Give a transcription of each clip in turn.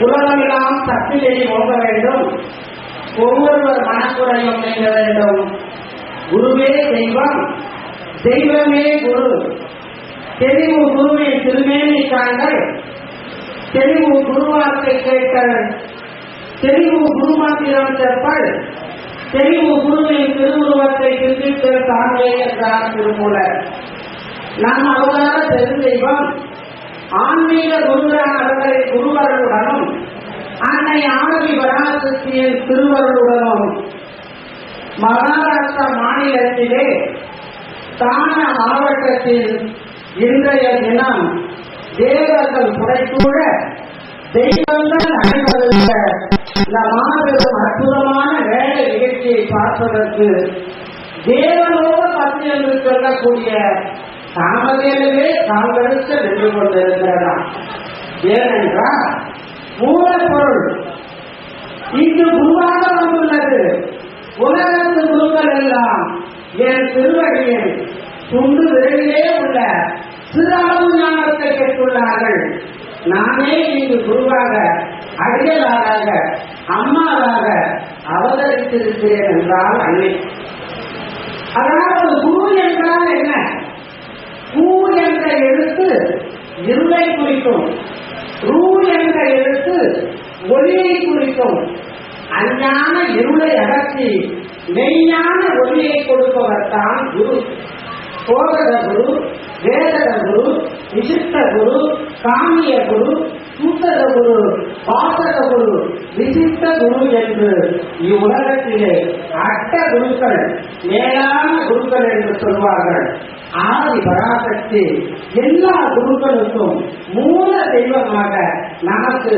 உலகமெல்லாம் சத்திலே போக வேண்டும், ஒவ்வொருவர் மனக்குறையும் நீங்க வேண்டும். குருவே தெய்வம், தெய்வமே குரு. தெளிவு குருவின் திருமேனி காண்கள், தெளிவு குருவார்த்தை கேட்கள், தெளிவு குருமாத்திரம் செப்பல், தெளிவு குருவின் திருவுருவத்தை சிந்தித்து தாங்களே என்றார் திருமூலர். நம் அவதார பெருந்தெய்வம் ஆன்மீக குருவானவர்களின் குருவர்களுடனும் அன்னை ஆதி பராசக்தியின் திருவருளுடனும் மகாராஷ்டிரா மாநிலத்திலே தான மாவட்டத்தில் இன்றைய தினம் தேவர்கள் புடைசூழ தெய்வங்கள் அனைவருக்க இந்த மாபெரும் அற்புதமான வேலை நிகழ்ச்சியை பார்ப்பதற்கு தேவனோடு பத்து என்று சொல்லக்கூடிய தாமதேவே தாங்களுக்கு நின்று கொண்டிருக்கிறதாம். ஏனென்றால் மூலப்பொருள் இங்கு குருவாக வந்துள்ளது. உலகத்து குருக்கள் எல்லாம் என் திருவடியில் துண்டு விரைவிலே உள்ள சிறு அளவு ஞானத்தை பெற்றுள்ளார்கள். நானே இங்கு குருவாக, அடிகளாக, அம்மாவாக அவதரித்திருக்கிறேன் என்றால் அன்னை. அதாவது குரு என்றால் என்ன? பூ என்ற எழுத்து இருளை குறிக்கும், ரூ என்ற எழுத்து ஒளியை குறிக்கும். அஞ்ஞான இருளை அகற்றி மெய்ஞான ஒளியை கொடுப்பவர் தான் குரு. போதக குரு, வேதக குரு, விசிஷ்ட குரு, காமிய குரு, சூத்தக குரு, பாசக குரு, விசிஷ்ட குரு என்று இவ்வுலகத்திலே அட்ட குருக்கள், மேலான குருக்கள் என்று சொல்வார்கள். ஆதி பராசக்தி எல்லா குருக்களுக்கும் மூல தெய்வமாக நமக்கு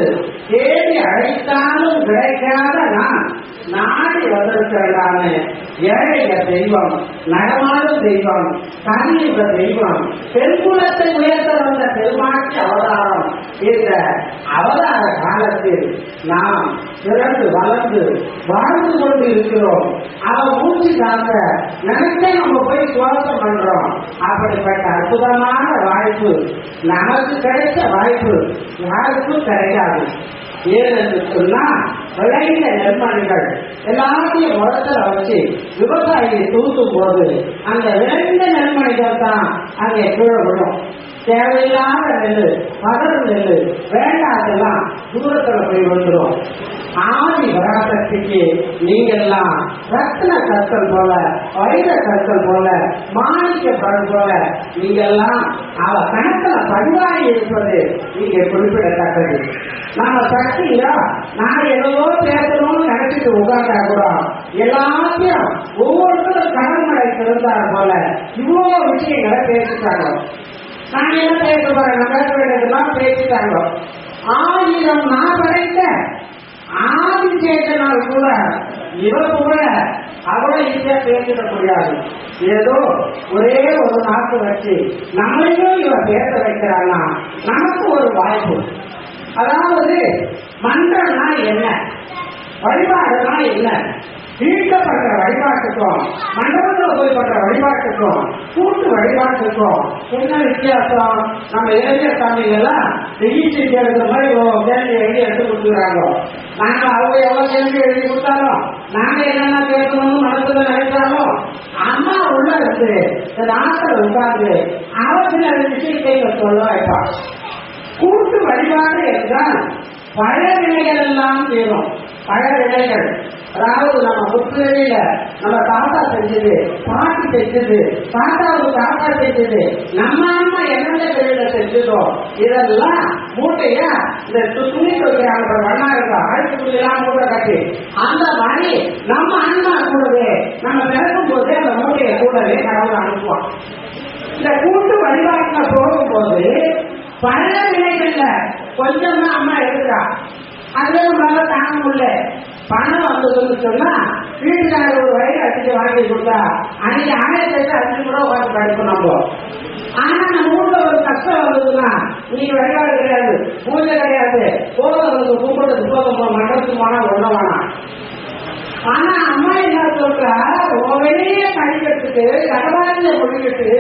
தேடி அழைத்தாலும் கிடைக்காத நான் நாடி வந்திருக்கிறதான ஏழைய தெய்வம், நடமாடும் தெய்வம், கலியுக தெய்வம், பெண்குலத்தை உயர்த்த வந்த பெருமாட்சி அவதாரம். இந்த அவதார காலத்தில் நாம் பிறந்து வளர்ந்து வாழ்ந்து கொண்டு இருக்கிறோம். அவன் மூச்சு காக்க நினைச்சே நம்ம போய் சுவாசம் பண்றோம். அப்படிப்பட்ட அற்புதமான வாய்ப்பு நமக்கு கிடைச்ச வாய்ப்பு யாருக்கும் கிடைக்காது. ஏனென்று சொன்னா விளைந்த நெல்மணிகள் எல்லாத்தையும் முடத்துல வச்சு விவசாயியை தூக்கும் போது அந்த விளைந்த நெல்மணிகள் தான் அங்கே கீழே விடும். தேவையில்லாத நெல், பதறு நெல், வேண்டாதெல்லாம் தூரத்துல போய் வந்துடும். ஆதி பராசக்திக்கு நீங்கெல்லாம் ரத்ன கற்கள் போல, வைர கற்கள் போல, மாணிக்க பழம் போல நீங்கெல்லாம் அவ கணக்கில் பதிவாகி இருப்பது நீங்க குறிப்பிடத்தக்கது. நம்ம சக்தியா நான் எவ்வளவோ பேசணும்னு நினைச்சிட்டு உட்கார்ந்தா கூட எல்லாத்தையும் ஒவ்வொருத்தரும் கடன்மழை திறந்தார் போல இவ்வளோ விஷயங்களை பேசிட்டாங்க. நான் என்ன பேச போறேன், நான் பேச வேண்டியதெல்லாம் பேசிட்டாங்க. 1000 நான் படைத்த ஆதிசேஷனால் கூட இவ கூட அவ்வளவு ஈஸியா பேசிட முடியாது. ஏதோ ஒரே ஒரு நாக்கு வச்சு நம்மளையும் இவ பேச வைக்கிறான்னா நமக்கு ஒரு வாய்ப்பு. அதாவது மன்றம்னா என்ன, வழிபாடுனா என்ன, வீட்டில் பண்ற வழிபாட்டுக்கும் மண்டபத்தில் போய் பண்ற வழிபாட்டுக்கும் கூட்டு வழிபாட்டுக்கும் என்ன வித்தியாசம்? நம்ம இளைஞர் சாமிகள்லாம் ஈஸி கேட்கிற மாதிரி கேள்வி எழுதி எடுத்து கொடுத்துக்கிறாங்க. நாங்க அவங்க எவ்வளவு கேள்வி எழுதி கொடுத்தாலும் நாங்க என்னென்ன கேட்கணும்னு மனசுல நினைச்சாலும் அம்மா உள்ள இருந்து நாட்கள் உட்கார்ந்து அவசிய விஷயத்தை சொல்ல வைப்பான். கூட்டு வழிபாடு என்றால் பழைய வினைகள் எல்லாம் தீரும். பழைய வினைகள் அதாவது நம்ம முற்றுகையில நம்ம தாத்தா செஞ்சது, பாட்டி செஞ்சது, தாத்தாவுக்கு தாத்தா செஞ்சது, நம்ம அம்மா எந்தெந்த வெளியில செஞ்சதோ இதெல்லாம் மூட்டையா இந்த துணி துவைக்கிறாங்க வண்ணா இருக்கா அழைத்து துணியெல்லாம் மூட்டை கட்டி அந்த மாதிரி நம்ம அண்ணா கூடவே நம்ம பிறக்கும் போதே அந்த மூட்டையை கூடவே கடவுள் அனுப்புவான். இந்த கூட்டு வழிபாட்டுல போகும்போது பழைய வினைகள்ல கொஞ்சம் தான் அம்மா எடுக்கிறா. அதுவே நம்மளால தாங்க முடியல. பணம் வந்ததுன்னு சொன்னா வீட்டுக்காரர் ஒரு வயிறு அடிச்சு வாங்கி கொடுத்தா அன்னைக்கு 1000 கூட உட்காந்து படிப்போம் நம்ம. ஆனா நம்ம ஊர்ல ஒரு கஷ்டம் வந்ததுன்னா நீங்க வழிபாடு கிடையாது, பூஜை கிடையாது, போதும் கும்பிட்டு போதும் மண்டபத்துக்கு போனா ஒண்ண வேணாம். ஆனா அம்மா என்ன சொல்றா, வெளியே கழிக்கிறதுக்கு கடவாரில முடிக்கிட்டு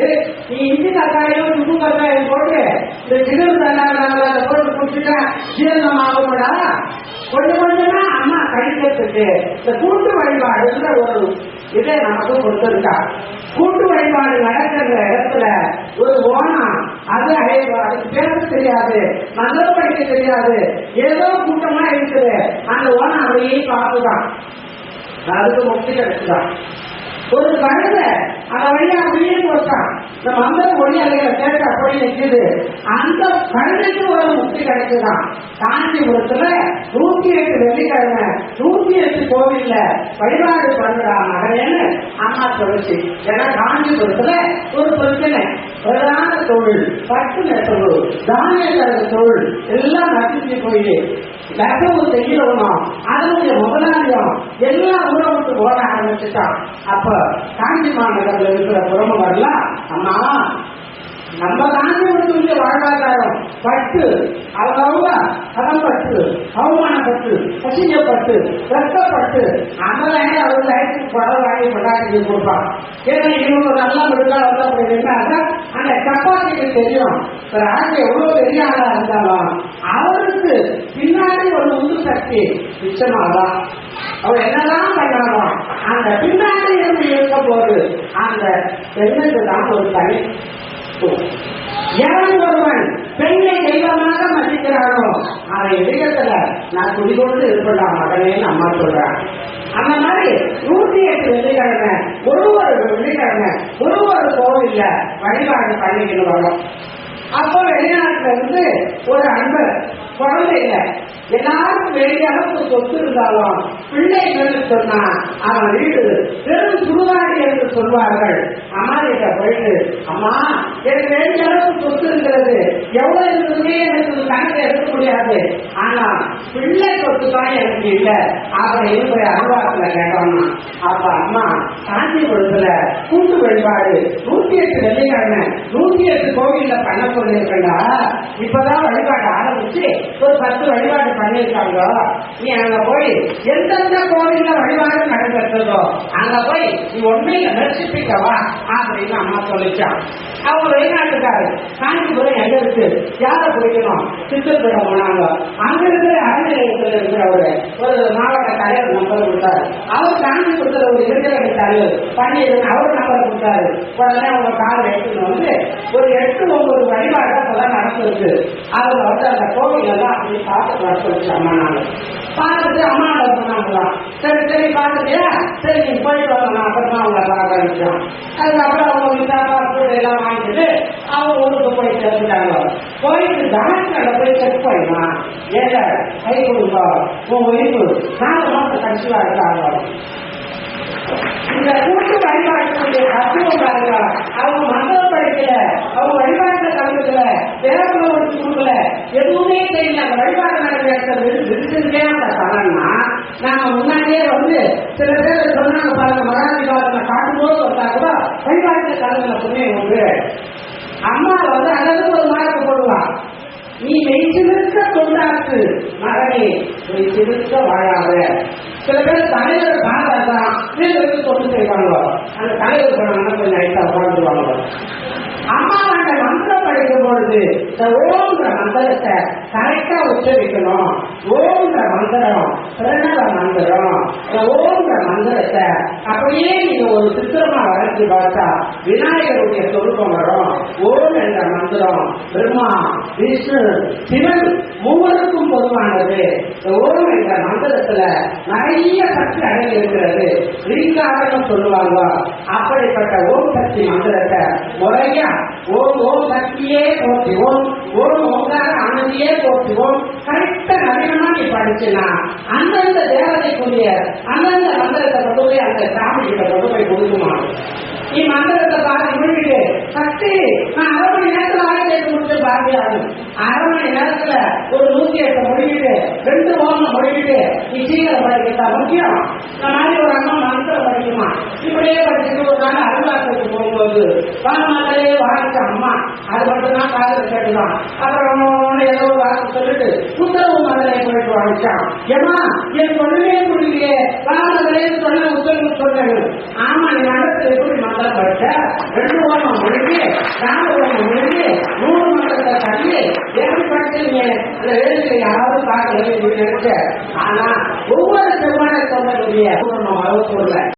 நீ இஞ்சி கக்காயும் சுப்பு கக்காயும் போட்டு இந்த சிறு தண்ணால போட்டு குடிச்சுட்டா ஜீரணம் ஆகும்டா. கொஞ்சம் கொஞ்சமா அம்மா கழிக்கிறதுக்கு இந்த கூட்டு வழிபாடுன்ற ஒரு இதை நமக்கு கொடுத்திருக்கா. கூட்டு வழிபாடு நடக்கிற இடத்துல ஒரு ஓணம் அது அதுக்கு பேச தெரியாது, நல்ல படிக்க தெரியாது, ஏதோ கூட்டமா இருக்குது. அந்த ஓணம் அப்படியே பார்த்துதான் அதுக்கு முக்தி கிடைச்சுதான். ஒரு கழுத அந்த வழியா அப்படியே போட்டான். இந்த மந்தர் ஒளி அலைகளை கேட்டு அப்படி நிற்குது. அந்த கழுதைக்கு ஒரு முக்தி கிடைச்சுதான். காஞ்சிபுரத்துல 108 வெள்ளிக்கிழமை 108 கோவில்ல வழிபாடு பண்றா மகனேன்னு அம்மா சொல்லிச்சு. ஏன்னா காஞ்சிபுரத்துல ஒரு பிரச்சனை, பிரதான தொழில் பட்டு நெசவு, தானிய கருது தொழில் எல்லாம் நசிச்சு போய் நெசவு செய்யணும். அதனுடைய முதலாளியம் எல்லாம் உறவுக்கு போட ஆரம்பிச்சுட்டான். அப்ப காஞ்சி மாநகரில் இருக்கிற புறமகர்லாம், அம்மா நம்ம காஞ்சிபுரத்துடைய வாழ்வாதாரம் பட்டு, அவங்க கதம்பட்டு, அவமானப்பட்டு, பசிக்கப்பட்டு, ரத்தப்பட்டு, அதெல்லாம் அவங்க லைஃபுக்கு படம் வாங்கி கொண்டாடி கொடுப்பாங்க. ஏன்னா இவங்க நல்லா விடுதா வந்து அப்படி இருந்தாங்க. அந்த சப்பாத்திக்கு தெரியும் ஆட்சி எவ்வளவு பெரிய ஆளா இருந்தாலும் அவருக்கு பின்னாடி ஒரு உந்து சக்தி நிச்சயமாதான். அவர் என்னதான் பண்ணாலும் அந்த பின்னாடி இருந்து இருக்க போது அந்த பெண்ணுக்கு தான் ஒரு தனி. எவன் ஒருவன் பெண்ணை தெய்வமாக மதிக்கிறானோ அவன் இதயத்துல நான் குடிகொண்டு இருப்பலாம் மகனேன்னு அம்மா சொல்றான். அந்த மாதிரி 108 வெள்ளிக்கிழமை ஒரு வெள்ளிக்கிழமை ஒரு கோவில்ல வழிபாடு பண்ணிக்கிட்டு வரும். அப்போ வெளிநாட்டுல இருந்து ஒரு அன்பர் குழந்தை இல்லை, எல்லாருக்கும் வேண்டிய அளவுக்கு சொத்து இருந்தாலும் பிள்ளைகள் சொன்னா அவன் வீடு பெரும் சுடுகாடு என்று சொல்வார்கள். அம்மா கிட்ட போயிட்டு, அம்மா எனக்கு வேண்டிய அளவுக்கு சொத்து இருக்கிறது, எவ்வளவு இருக்குதுன்னே எனக்கு கணக்கு எடுக்க முடியாது, ஆனா பிள்ளை சொத்து தான் எனக்கு இல்லை அப்படின்னு போய் அனுபவத்துல கேட்டோம்னா, அப்ப அம்மா காஞ்சிபுரத்துல கூட்டு வழிபாடு 108 வெள்ளிக்கிழமை 108 கோவில்ல பண்ண சொல்லியிருக்கா. இப்பதான் வழிபாடு ஆரம்பிச்சு ஒரு 10 வழிபாடு பண்ணிருக்காங்க. நீ அங்க போய் எந்தெந்த கோவில்ல வழிபாடு நடக்கிறதோ அங்க போய் நீ உண்மையில தரிசிப்பிக்கவா அப்படின்னு அம்மா சொல்லிச்சான். அவங்க வெளிநாட்டுக்காரு. காஞ்சிபுரம் எங்க இருக்கு, யாரை பிடிக்கணும், சித்தப்படம் போனாங்க. அங்க இருக்கிற அறநிலையத்தில் இருக்கிறவரு ஒரு மாவட்ட தலைவர் நம்பர் கொடுத்தாரு. அவர் காஞ்சிபுரத்தில் ஒரு இளைஞரணி தலைவர் பண்ணிடுங்க அவர் நம்பர் கொடுத்தாரு. உடனே அவங்க காலை எடுத்துன்னு வந்து ஒரு 8-9 வழிபாடு அப்பதான் நடந்திருக்கு. அதுல வந்து அந்த கோவில் எல்லாம் அப்படி பார்த்து வர சொல்லிச்சு அம்மா. நாங்க பார்த்துட்டு அம்மா சொன்னாங்களாம், சரி சரி பார்த்துட்டியா, சரி நீ போயிட்டு வரலாம் அப்புறமா அவங்க பார்க்க ஆரம்பிச்சோம். அதுக்கப்புறம் அவங்க விசாரணை எல்லாம் வாங்கிட்டு அவங்க ஊருக்கு போய் சேர்ந்துட்டாங்க. போயிட்டு டாக்டர்ல போய் செக் பண்ணா, ஏங்க கை கொடுங்க உன் ஒய்ஃபு 4 மாசம் கட்சியா இருக்காங்க. இந்த கூட்டு வழிபாட்டுடைய தத்துவம் பாருங்க. அவங்க மந்திரம் படிக்கல, அவங்க வழிபாட்டுல கலந்துக்கல, பேரப்புல ஒன்று கொடுக்கல, எதுவுமே தெரியல. அந்த வழிபாடு நடக்கிற விருதுக்கே அந்த பலன்னா நாங்க முன்னாடியே வந்து சில பேர் சொன்னாங்க பாருங்க, மகாதிபாரத்தை காட்டும்போது வந்தா கூட வழிபாட்டுல கலந்துல புண்ணியம் உண்டு. அம்மா வந்து அதாவது ஒரு மார்க்க போடுவான், நீ மெய்ச்சிருக்க தொண்டாக்கு மகனே மெய்ச்சிருக்க வாழாத. சில பேர் தலைவர் பாதான் தொண்டு செய்வாங்க, அந்த தலைவர் போனாங்கன்னா கொஞ்சம் ஐட்டா உட்காந்துருவாங்க. அம்மா அந்த மந்திரம் படிக்கும் பொழுது இந்த ஓம்ன்ற மந்திரத்தை கரெக்டா உச்சரிக்கணும். ஓம்ன்ற மந்திரம் பிரணவ மந்திரம். ஓம்ன்ற மந்திரத்தை அப்படியே நீங்க ஒரு சித்திரமா வரைஞ்சு பார்த்தா விநாயகருடைய சொரூபம் வரும். ஓம் என்ற மந்திரம் பிரம்மா விஷ்ணு சிவன் மூவருக்கும் பொதுவானது. ஓம் என்ற மந்திரத்துல நிறைய சக்தி அடங்கி இருக்கிறது. ரீங்காரம் சொல்லுவாங்க. அப்படிப்பட்ட ஓம் சக்தி மந்திரத்தை முறையா ஓம் ஓம் சக்தியே போற்றுவோம், ஓம் ஓங்கார ஆனந்தியே போற்றுவோம் கரெக்டா நவீனமா நீ படிச்சுனா அந்தந்த தேவதைக்குரிய அந்தந்த மந்திரத்தை கொண்டு போய் அந்த சாமி கிட்ட கொண்டு போய் கொடுக்குமா. நீ மந்திரத்தை பார்த்து முடிக்கிட்டு சக்தி நான் 1/2 மணி நேரத்துல ஆயிரத்தி முடிச்சு பாரதியாது 1/2 மணி நேரத்துல ஒரு 108 முடிக்கிட்டு 2 ஓமம் முடிக்கிட்டு நீ சீக்கிரம் படிக்கிறதா முக்கியம். இந்த மாதிரி ஒரு அம்மா மந்திரம் படிக்குமா. இப்படியே படிச்சுட்டு ஒரு நாள் அருளாசத்துக்கு போகும்போது வானமாலே வாங்கிட்ட அம்மா அது மட்டும்தான் காதல் கேட்டுதான். அப்புறம் ஏதோ ஒரு வாக்கு சொல்லிட்டு உத்தரவு மதுரை போயிட்டு வாங்கிச்சான். ஏமா எனக்கு ஒண்ணுமே புரியலையே, வாங்கலே சொன்ன உத்தரவு சொன்னது. ஆமா, நீ நடத்த எப்படி மந்திரம் படிச்ச? 2 ஓரம் முடிஞ்சு 4 ஓரம் முடிஞ்சு 100 மந்திரத்தை தள்ளி எப்படி படிச்சீங்க? அந்த வேலையில யாராவது பார்க்கல நினைச்ச. ஆனா ஒவ்வொரு செவ்வாழை சொன்னதுடைய அளவு சொல்ல